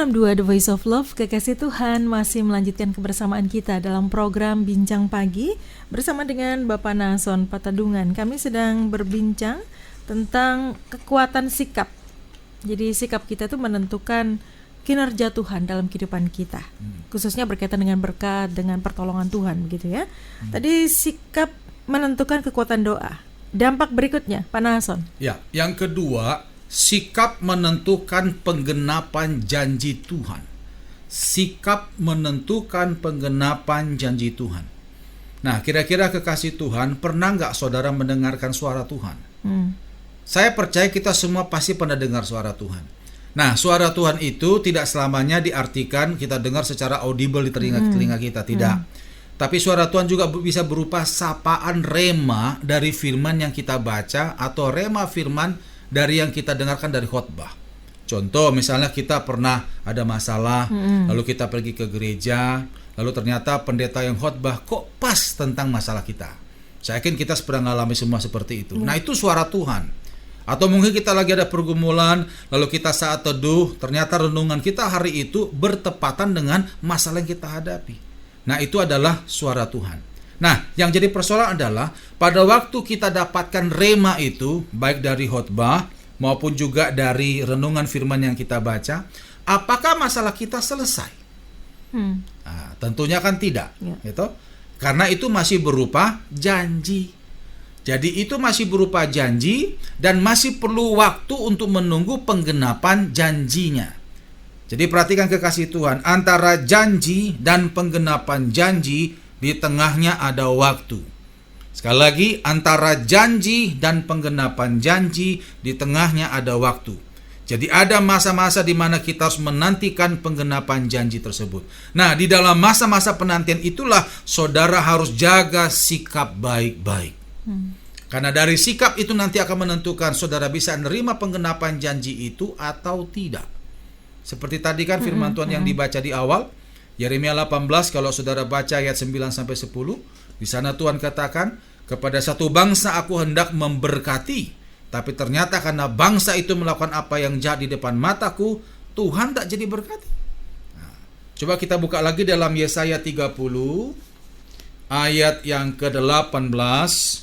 106.2 The Voice of Love, kekasih Tuhan, masih melanjutkan kebersamaan kita dalam program Bincang Pagi bersama dengan Bapak Nason Patadungan. Kami sedang berbincang tentang kekuatan sikap. Jadi sikap kita itu menentukan kinerja Tuhan dalam kehidupan kita, khususnya berkaitan dengan berkat, dengan pertolongan Tuhan, begitu ya. Tadi sikap menentukan kekuatan doa. Dampak berikutnya, Pak Nason. Ya, yang kedua, sikap menentukan penggenapan janji Tuhan. Sikap menentukan penggenapan janji Tuhan. Nah, kira-kira kekasih Tuhan, pernah nggak saudara mendengarkan suara Tuhan? Saya percaya kita semua pasti pernah dengar suara Tuhan. Nah, suara Tuhan itu tidak selamanya diartikan kita dengar secara audible di telinga kita, tidak. Tapi suara Tuhan juga bisa berupa sapaan rema dari firman yang kita baca atau rema firman dari yang kita dengarkan dari khotbah. Contoh, misalnya kita pernah ada masalah, lalu kita pergi ke gereja, lalu ternyata pendeta yang khotbah kok pas tentang masalah kita. Saya yakin kita pernah mengalami semua seperti itu. Nah, itu suara Tuhan. Atau mungkin kita lagi ada pergumulan, lalu kita saat teduh, ternyata renungan kita hari itu bertepatan dengan masalah yang kita hadapi. Nah, itu adalah suara Tuhan. Nah, yang jadi persoalan adalah pada waktu kita dapatkan rema itu, baik dari khotbah maupun juga dari renungan firman yang kita baca, apakah masalah kita selesai? Nah, tentunya kan tidak, gitu. Karena itu masih berupa janji. Jadi itu masih berupa janji dan masih perlu waktu untuk menunggu penggenapan janjinya. Jadi perhatikan kekasih Tuhan, antara janji dan penggenapan janji di tengahnya ada waktu. Sekali lagi, antara janji dan penggenapan janji di tengahnya ada waktu. Jadi ada masa-masa di mana kita harus menantikan penggenapan janji tersebut. Nah, di dalam masa-masa penantian itulah saudara harus jaga sikap baik-baik. Karena dari sikap itu nanti akan menentukan saudara bisa menerima penggenapan janji itu atau tidak. Seperti tadi kan firman Tuhan yang dibaca di awal, Yeremia 18, kalau saudara baca ayat 9-10, di sana Tuhan katakan, kepada satu bangsa aku hendak memberkati, tapi ternyata karena bangsa itu melakukan apa yang jahat di depan mataku, Tuhan tak jadi berkati. Nah, coba kita buka lagi dalam Yesaya 30, ayat yang ke-18.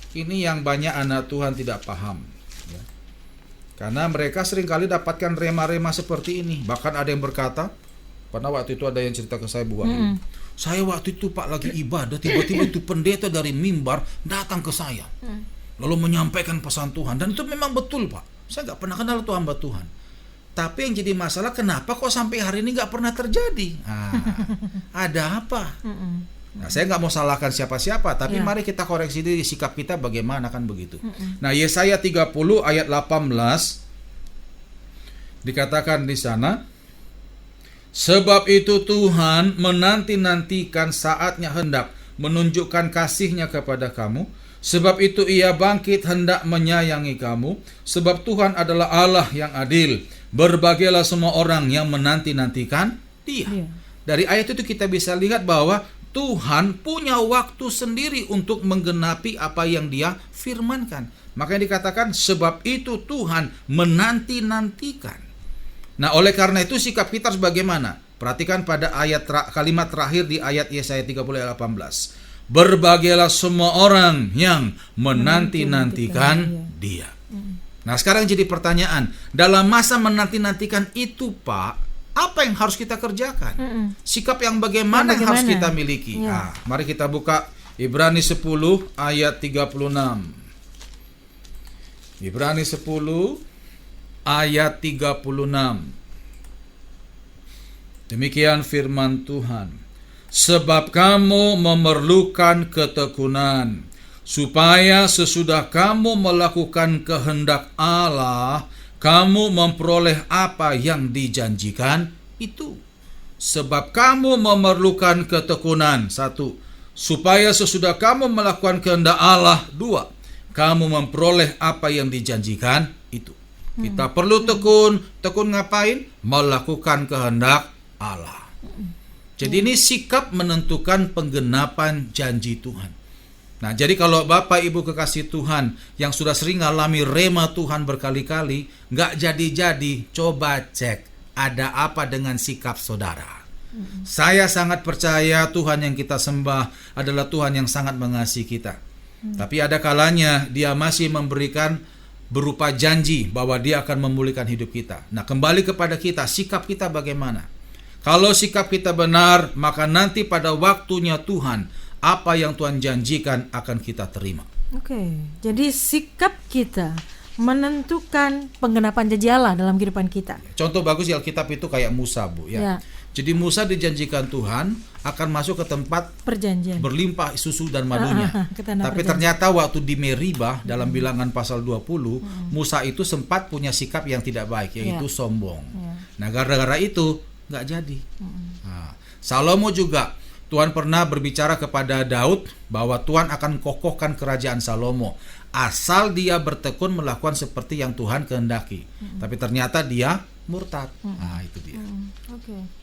Ini yang banyak anak Tuhan tidak paham. Karena mereka seringkali dapatkan rema-rema seperti ini. Bahkan ada yang berkata, pernah waktu itu ada yang cerita ke saya, Bu Wahyu, saya waktu itu Pak lagi ibadah, tiba-tiba itu pendeta dari mimbar datang ke saya, lalu menyampaikan pesan Tuhan. Dan itu memang betul, Pak. Saya nggak pernah kenal tuh hamba Tuhan. Tapi yang jadi masalah, kenapa kok sampai hari ini nggak pernah terjadi? Ada apa? Nah, saya nggak mau salahkan siapa-siapa, tapi mari kita koreksi diri sikap kita bagaimana, kan begitu. Nah, Yesaya 30 ayat 18 dikatakan di sana, sebab itu Tuhan menanti-nantikan saatnya hendak menunjukkan kasih-Nya kepada kamu, sebab itu Ia bangkit hendak menyayangi kamu, sebab Tuhan adalah Allah yang adil, berbahagialah semua orang yang menanti-nantikan Dia. Dari ayat itu kita bisa lihat bahwa Tuhan punya waktu sendiri untuk menggenapi apa yang Dia firmankan. Makanya dikatakan sebab itu Tuhan menanti-nantikan. Nah, oleh karena itu sikap kita harus bagaimana? Perhatikan pada kalimat terakhir di ayat Yesaya 30 ayat 18. Berbahagialah semua orang yang menanti-nantikan Dia. Nah, sekarang jadi pertanyaan, dalam masa menanti-nantikan itu, Pak, apa yang harus kita kerjakan? Sikap yang bagaimana yang harus kita miliki? Nah, mari kita buka Ibrani 10 ayat 36. Ibrani 10 ayat 36. Demikian firman Tuhan. Sebab kamu memerlukan ketekunan, supaya sesudah kamu melakukan kehendak Allah, kamu memperoleh apa yang dijanjikan itu. Sebab kamu memerlukan ketekunan, 1. Supaya sesudah kamu melakukan kehendak Allah, 2. Kamu memperoleh apa yang dijanjikan itu. Kita perlu tekun. Tekun ngapain? Melakukan kehendak Allah. Jadi ini sikap menentukan penggenapan janji Tuhan. Nah, jadi kalau Bapak Ibu kekasih Tuhan yang sudah sering alami rema Tuhan berkali-kali, nggak jadi-jadi, coba cek ada apa dengan sikap saudara. Saya sangat percaya Tuhan yang kita sembah adalah Tuhan yang sangat mengasihi kita. Tapi ada kalanya Dia masih memberikan berupa janji bahwa Dia akan memulihkan hidup kita. Nah, kembali kepada kita, sikap kita bagaimana? Kalau sikap kita benar, maka nanti pada waktunya Tuhan, apa yang Tuhan janjikan akan kita terima. Oke, jadi sikap kita menentukan penggenapan janji Allah dalam kehidupan kita. Contoh bagus di Alkitab itu kayak Musa, Bu, ya. Jadi Musa dijanjikan Tuhan akan masuk ke tempat Perjanjian. berlimpah susu dan madunya. Ke tanah Tapi perjanjian. ternyata waktu di Meribah dalam Bilangan pasal 20, Musa itu sempat punya sikap yang tidak baik, yaitu sombong. Nah, gara-gara itu nggak jadi. Nah, Salomo juga, Tuhan pernah berbicara kepada Daud bahwa Tuhan akan kokohkan kerajaan Salomo asal dia bertekun melakukan seperti yang Tuhan kehendaki. Tapi ternyata dia murtad. Nah, itu dia.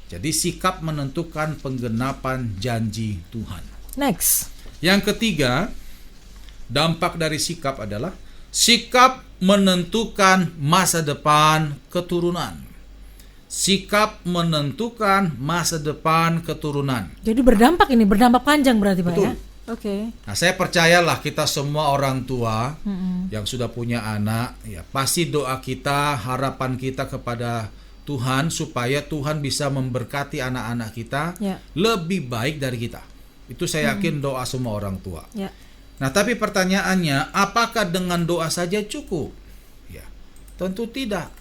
Jadi sikap menentukan penggenapan janji Tuhan. Next. Yang ketiga, dampak dari sikap adalah sikap menentukan masa depan keturunan. Sikap menentukan masa depan keturunan. Jadi berdampak panjang berarti Pak Betul. ya? Oke. Nah, saya percayalah kita semua orang tua yang sudah punya anak, ya pasti doa kita, harapan kita kepada Tuhan supaya Tuhan bisa memberkati anak-anak kita lebih baik dari kita. Itu saya yakin doa semua orang tua. Nah, tapi pertanyaannya, apakah dengan doa saja cukup? Ya, tentu tidak.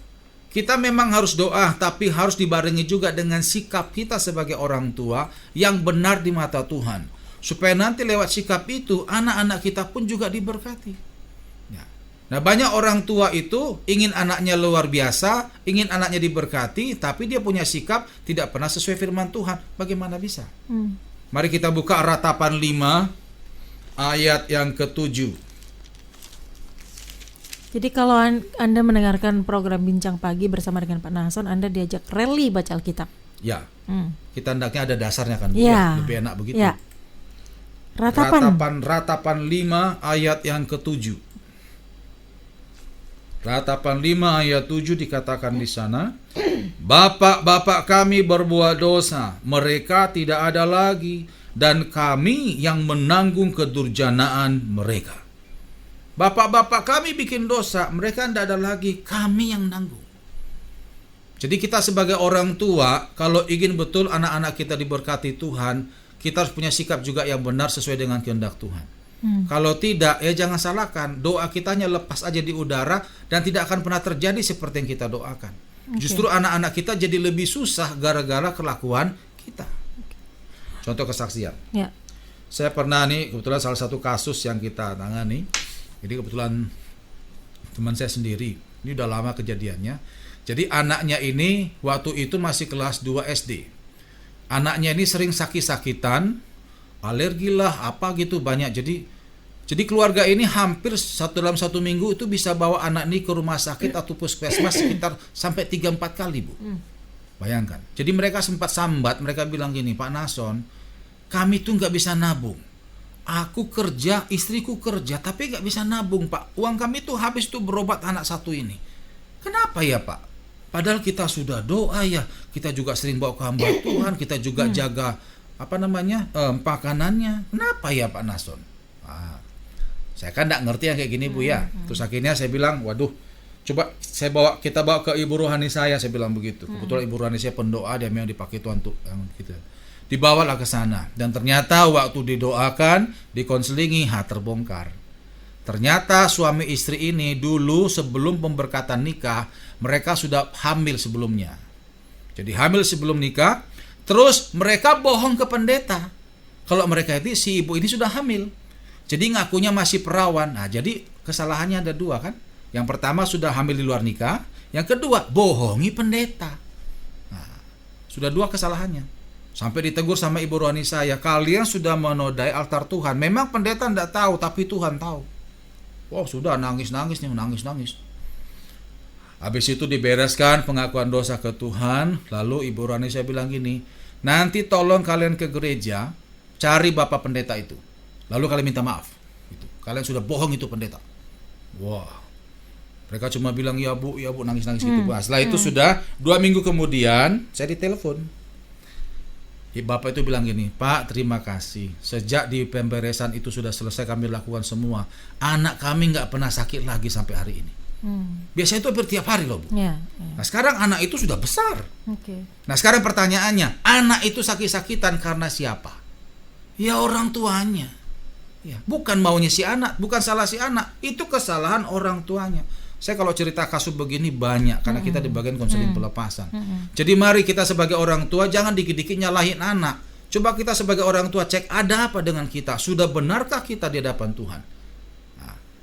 Kita memang harus doa, tapi harus dibarengi juga dengan sikap kita sebagai orang tua yang benar di mata Tuhan. Supaya nanti lewat sikap itu, anak-anak kita pun juga diberkati. Ya. Nah, banyak orang tua itu ingin anaknya luar biasa, ingin anaknya diberkati, tapi dia punya sikap tidak pernah sesuai firman Tuhan. Bagaimana bisa? Mari kita buka Ratapan 5, ayat yang ke-7. Jadi kalau Anda mendengarkan program Bincang Pagi bersama dengan Pak Nason, Anda diajak rally baca Alkitab. Ya, kita hendaknya ada dasarnya kan, Bu? Ya. Lebih enak begitu. Ya. Ratapan 5 ayat yang ke-7. Ratapan 5 ayat 7 dikatakan di sana, Bapak-bapak kami berbuat dosa, mereka tidak ada lagi, dan kami yang menanggung kedurjanaan mereka. Bapak-bapak kami bikin dosa, mereka tidak ada lagi, kami yang nanggung. Jadi kita sebagai orang tua, kalau ingin betul anak-anak kita diberkati Tuhan, kita harus punya sikap juga yang benar sesuai dengan kehendak Tuhan. Kalau tidak, ya jangan salahkan, doa kita hanya lepas aja di udara dan tidak akan pernah terjadi seperti yang kita doakan. Justru anak-anak kita jadi lebih susah gara-gara kelakuan kita. Contoh kesaksian. Saya pernah nih, kebetulan salah satu kasus yang kita tangani. Jadi kebetulan teman saya sendiri, ini udah lama kejadiannya. Jadi anaknya ini waktu itu masih kelas 2 SD. Anaknya ini sering sakit-sakitan, alergi lah, apa gitu banyak. Jadi keluarga ini hampir dalam satu minggu itu bisa bawa anak ini ke rumah sakit atau puskesmas sekitar sampai 3-4 kali, Bu. Bayangkan. Jadi mereka sempat sambat, mereka bilang gini, Pak Nason, kami tuh nggak bisa nabung. Aku kerja, istriku kerja, tapi nggak bisa nabung, Pak. Uang kami tuh habis tuh berobat anak satu ini. Kenapa ya, Pak? Padahal kita sudah doa ya, kita juga sering bawa ke hamba Tuhan, kita juga jaga makanannya. Kenapa ya, Pak Nason? Saya kan nggak ngerti yang kayak gini, Bu ya. Terus akhirnya saya bilang, waduh, coba kita bawa ke ibu rohani saya bilang begitu. Kebetulan ibu rohani saya pendoa, dia memang dipakai Tuhan tuh, gitu. Dibawalah ke sana, dan ternyata waktu didoakan, dikonselingi, terbongkar. Ternyata suami istri ini dulu sebelum pemberkatan nikah, mereka sudah hamil sebelumnya. Jadi hamil sebelum nikah, terus mereka bohong ke pendeta. Kalau mereka itu si ibu ini sudah hamil. Jadi ngakunya masih perawan. Nah, jadi kesalahannya ada dua kan. Yang pertama sudah hamil di luar nikah, yang kedua bohongi pendeta. Nah, sudah dua kesalahannya. Sampai ditegur sama ibu rohani saya, kalian sudah menodai altar Tuhan. Memang pendeta tidak tahu, tapi Tuhan tahu. Wow, sudah nangis. Habis itu dibereskan pengakuan dosa ke Tuhan. Lalu ibu rohani saya bilang gini, nanti tolong kalian ke gereja, cari bapak pendeta itu. Lalu kalian minta maaf. Kalian sudah bohong itu pendeta. Wah, mereka cuma bilang ya bu, nangis-nangis gitu. Nah, setelah itu sudah 2 minggu kemudian saya ditelepon. Bapak itu bilang gini, Pak, terima kasih. Sejak di pemberesan itu sudah selesai, kami lakukan semua. Anak kami nggak pernah sakit lagi sampai hari ini. Biasanya itu hampir tiap hari loh, Bu. Ya. Nah, sekarang anak itu sudah besar. Oke. Nah, sekarang pertanyaannya, anak itu sakit-sakitan karena siapa? Ya orang tuanya. Ya, bukan maunya si anak, bukan salah si anak. Itu kesalahan orang tuanya. Saya kalau cerita kasus begini banyak karena kita di bagian konseling pelepasan. Jadi mari kita sebagai orang tua jangan dikit-dikit nyalahin anak. Coba kita sebagai orang tua cek ada apa dengan kita. Sudah benarkah kita di hadapan Tuhan?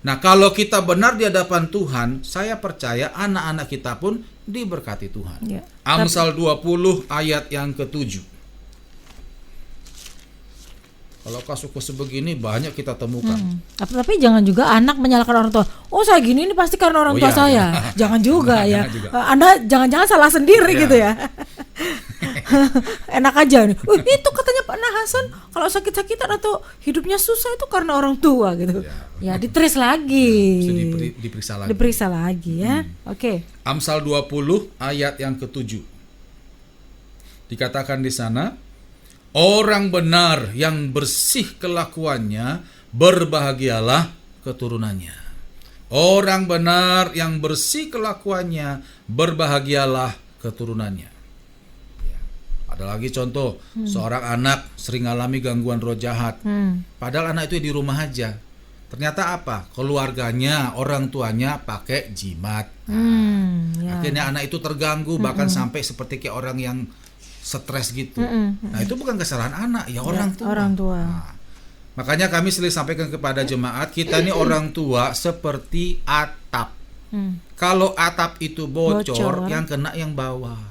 Nah, kalau kita benar di hadapan Tuhan, saya percaya anak-anak kita pun diberkati Tuhan. Ya. Amsal 20 ayat yang ke-7. Kalau kasus-kasus begini banyak kita temukan. Tapi jangan juga anak menyalahkan orang tua. Oh, saya gini ini pasti karena orang tua saya. Jangan juga ya. Jangan juga. Anda jangan-jangan salah sendiri gitu ya. Enak aja nih. Itu katanya Pak Nahason kalau sakit-sakitan atau hidupnya susah itu karena orang tua gitu. Ya, ditrace lagi. Diperiksa lagi. Diperiksa lagi ya. Oke. Amsal 20 ayat yang ke-7. Dikatakan di sana, orang benar yang bersih kelakuannya, berbahagialah keturunannya. Orang benar yang bersih kelakuannya, berbahagialah keturunannya. Ya. Ada lagi contoh, seorang anak sering alami gangguan roh jahat. Padahal anak itu di rumah aja. Ternyata apa? Keluarganya, orang tuanya pakai jimat. Akhirnya anak itu terganggu, bahkan sampai seperti kayak orang yang stres gitu. Nah, itu bukan kesalahan anak, ya orang tua. Orang tua. Nah, makanya kami selalu sampaikan kepada jemaat, kita ini orang tua seperti atap. Kalau atap itu bocor, yang kena yang bawah.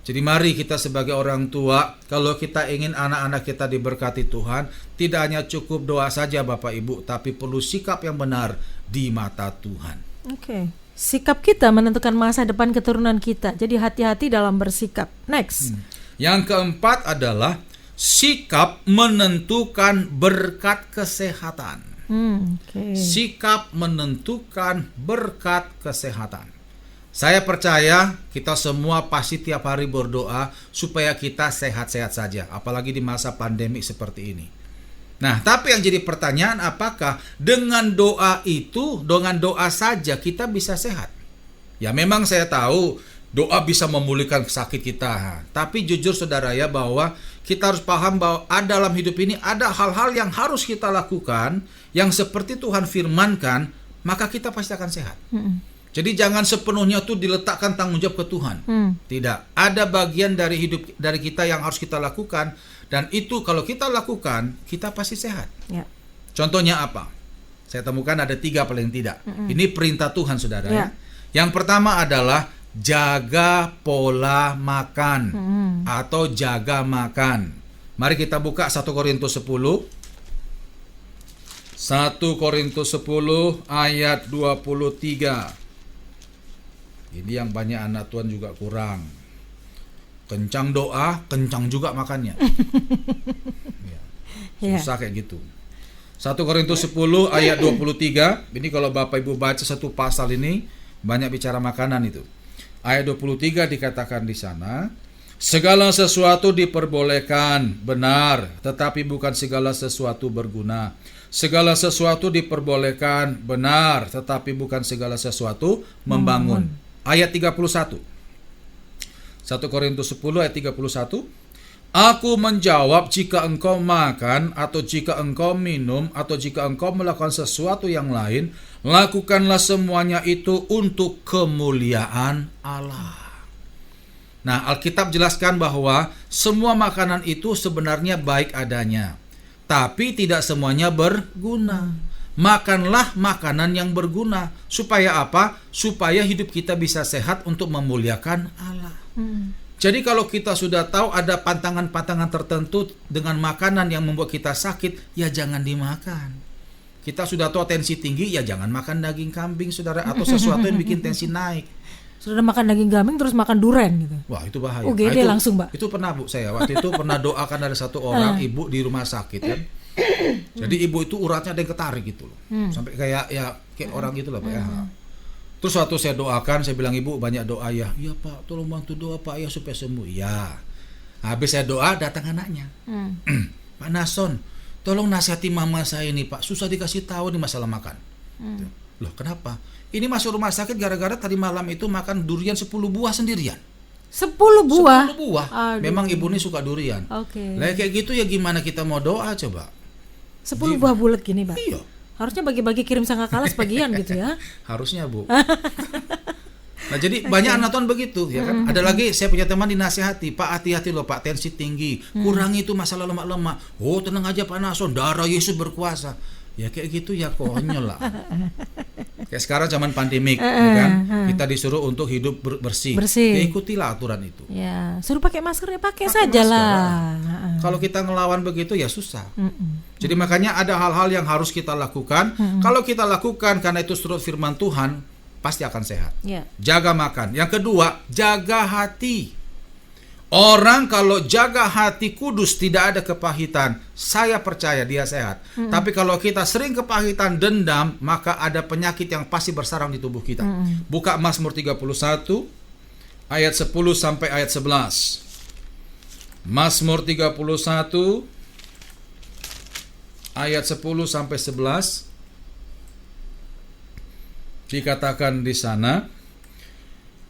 Jadi mari kita sebagai orang tua, kalau kita ingin anak-anak kita diberkati Tuhan, tidak hanya cukup doa saja Bapak Ibu, tapi perlu sikap yang benar di mata Tuhan. Oke. Sikap kita menentukan masa depan keturunan kita. Jadi hati-hati dalam bersikap. Next. Yang keempat adalah sikap menentukan berkat kesehatan. Sikap menentukan berkat kesehatan. Saya percaya kita semua pasti tiap hari berdoa supaya kita sehat-sehat saja, apalagi di masa pandemi seperti ini. Nah, tapi yang jadi pertanyaan, apakah dengan doa itu, dengan doa saja kita bisa sehat? Ya memang saya tahu doa bisa memulihkan sakit kita. Tapi jujur saudara ya, bahwa kita harus paham bahwa dalam hidup ini ada hal-hal yang harus kita lakukan, yang seperti Tuhan firmankan, maka kita pasti akan sehat. Jadi jangan sepenuhnya tuh diletakkan tanggung jawab ke Tuhan. Tidak, ada bagian dari hidup dari kita yang harus kita lakukan. Dan itu kalau kita lakukan, kita pasti sehat. Ya. Contohnya apa? Saya temukan ada 3 paling tidak. Ini perintah Tuhan saudara ya. Yang pertama adalah jaga pola makan atau jaga makan. Mari kita buka 1 Korintus 10. 1 Korintus 10 ayat 23. Ini yang banyak anak Tuhan juga kurang. Kencang doa, kencang juga makannya. Susah kayak gitu. 1 Korintus 10 ayat 23. Ini kalau Bapak Ibu baca satu pasal ini, banyak bicara makanan itu. Ayat 23 dikatakan di sana, segala sesuatu diperbolehkan, benar, tetapi bukan segala sesuatu berguna. Segala sesuatu diperbolehkan, benar, tetapi bukan segala sesuatu membangun. Ayat 31. 1 Korintus 10 ayat 31. Aku menjawab, jika engkau makan atau jika engkau minum atau jika engkau melakukan sesuatu yang lain, lakukanlah semuanya itu untuk kemuliaan Allah. Nah, Alkitab jelaskan bahwa semua makanan itu sebenarnya baik adanya, tapi tidak semuanya berguna. Makanlah makanan yang berguna. Supaya apa? Supaya hidup kita bisa sehat untuk memuliakan Allah. Jadi kalau kita sudah tahu ada pantangan-pantangan tertentu dengan makanan yang membuat kita sakit, ya jangan dimakan. Kita sudah tahu tensi tinggi, ya jangan makan daging kambing saudara, atau sesuatu yang bikin tensi naik. Sudah makan daging kambing terus makan duren gitu. Wah, itu bahaya. UGD langsung, Mbak. Itu pernah Bu, saya waktu itu pernah doakan ada satu orang ibu di rumah sakit kan. Jadi ibu itu uratnya ada yang ketarik gitu loh. Sampai kayak orang gitu lah Pak ya. Terus waktu saya doakan, saya bilang, ibu banyak doa ya. Iya Pak, tolong bantu doa Pak ya supaya sembuh. Ya. Habis saya doa, datang anaknya. Pak Nason, tolong nasihati mama saya ini Pak, susah dikasih tahu nih masalah makan. Loh kenapa? Ini masuk rumah sakit gara-gara tadi malam itu makan durian 10 buah sendirian. 10 buah? 10 buah. Aduh. Memang ibu ini suka durian. Oke. Lah kayak gitu ya gimana kita mau doa coba? 10 buah bulat gini Pak? Iya. Harusnya bagi-bagi kirim sangkakala sebagian gitu ya. Harusnya Bu. Nah jadi banyak anak Tuhan begitu ya kan. Ada lagi saya punya teman dinasihati, Pak hati-hati loh Pak, tensi tinggi, kurangi itu masalah lemak-lemak. Oh tenang aja Pak Nason, darah Yesus berkuasa. Ya kayak gitu ya konyol lah. Kayak sekarang zaman pandemik ya kan, kita disuruh untuk hidup bersih. Ya ikutilah aturan itu. Ya, suruh pakai masker ya pakai saja lah. Kalau kita ngelawan begitu ya susah. Jadi makanya ada hal-hal yang harus kita lakukan. Kalau kita lakukan karena itu menurut firman Tuhan, pasti akan sehat. Jaga makan. Yang kedua, jaga hati. Orang kalau jaga hati kudus, tidak ada kepahitan, saya percaya dia sehat. Tapi kalau kita sering kepahitan, dendam, maka ada penyakit yang pasti bersarang di tubuh kita. Buka Mazmur 31 ayat 10 sampai ayat 11. Mazmur 31 ayat 10 sampai 11. Dikatakan di sana,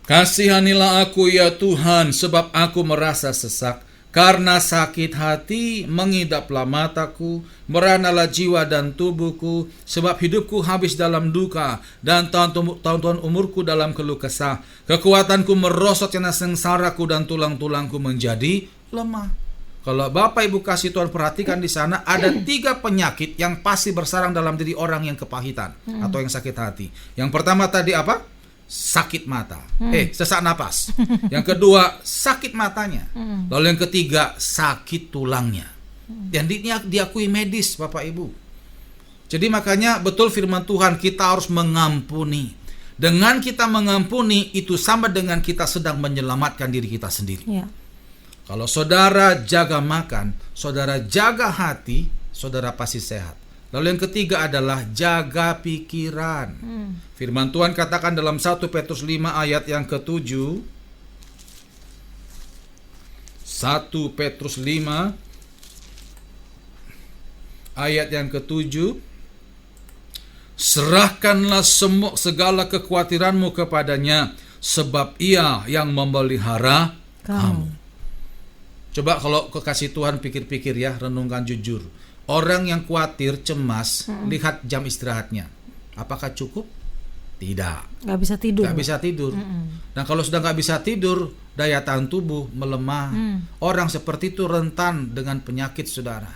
kasihanilah aku ya Tuhan, sebab aku merasa sesak. Karena sakit hati mengidaplah mataku, meranalah jiwa dan tubuhku, sebab hidupku habis dalam duka, dan tahun-tahun umurku dalam keluh kesah. Kekuatanku merosot karena sengsaraku, dan tulang-tulangku menjadi lemah. Kalau Bapak Ibu kasih Tuhan perhatikan di sana, ada 3 penyakit yang pasti bersarang dalam diri orang yang kepahitan atau yang sakit hati. Yang pertama tadi apa? Sakit mata, sesak napas. Yang kedua, sakit matanya. Lalu yang ketiga, sakit tulangnya. Dan diakui medis, Bapak Ibu. Jadi makanya betul firman Tuhan, kita harus mengampuni. Dengan kita mengampuni, itu sama dengan kita sedang menyelamatkan diri kita sendiri. Kalau saudara jaga makan, saudara jaga hati, saudara pasti sehat. Lalu yang ketiga adalah jaga pikiran. Firman Tuhan katakan dalam 1 Petrus 5 ayat yang ke-7. 1 Petrus 5 ayat yang ke-7. Serahkanlah segala kekhawatiranmu kepadanya, sebab ia yang memelihara kamu. Coba kalau kekasih Tuhan pikir-pikir ya, renungkan jujur. Orang yang khawatir, cemas, lihat jam istirahatnya. Apakah cukup? Tidak. Nggak bisa tidur. Nggak bisa tidur. Dan kalau sudah nggak bisa tidur, daya tahan tubuh melemah. Orang seperti itu rentan dengan penyakit, saudara.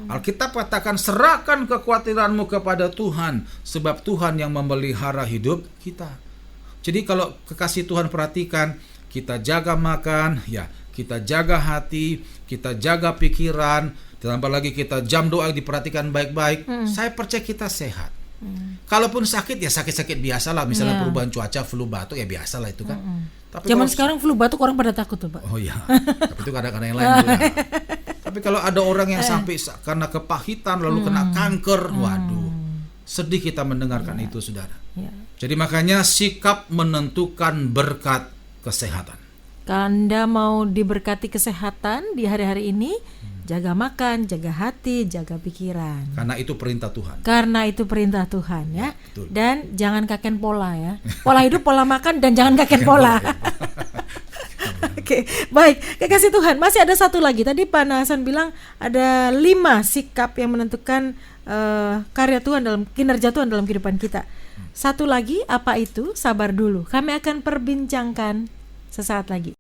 Alkitab katakan, serahkan kekhawatiranmu kepada Tuhan, sebab Tuhan yang memelihara hidup kita. Jadi kalau kekasih Tuhan perhatikan, kita jaga makan, ya, kita jaga hati, kita jaga pikiran, tambah lagi kita jam doa diperhatikan baik-baik. Saya percaya kita sehat. Kalaupun sakit ya sakit-sakit biasa lah, misalnya perubahan cuaca, flu batuk ya biasa lah itu kan. Tapi zaman sekarang flu batuk orang pada takut tuh Pak. Oh iya, tapi itu kadang-kadang yang lain juga. Tapi kalau ada orang yang sampai karena kepahitan lalu kena kanker, waduh, sedih kita mendengarkan itu, saudara. Jadi makanya sikap menentukan berkat kesehatan. Kalau Anda mau diberkati kesehatan di hari-hari ini, jaga makan, jaga hati, jaga pikiran. Karena itu perintah Tuhan. Karena itu perintah Tuhan ya. Betul. Dan jangan kaken pola ya. Pola hidup, pola makan, dan jangan kaken pola. Oke, baik. Kekasih Tuhan, masih ada satu lagi. Tadi Pak Nason bilang ada 5 sikap yang menentukan karya Tuhan dalam kinerja Tuhan dalam kehidupan kita. Satu lagi, apa itu? Sabar dulu. Kami akan perbincangkan sesaat lagi.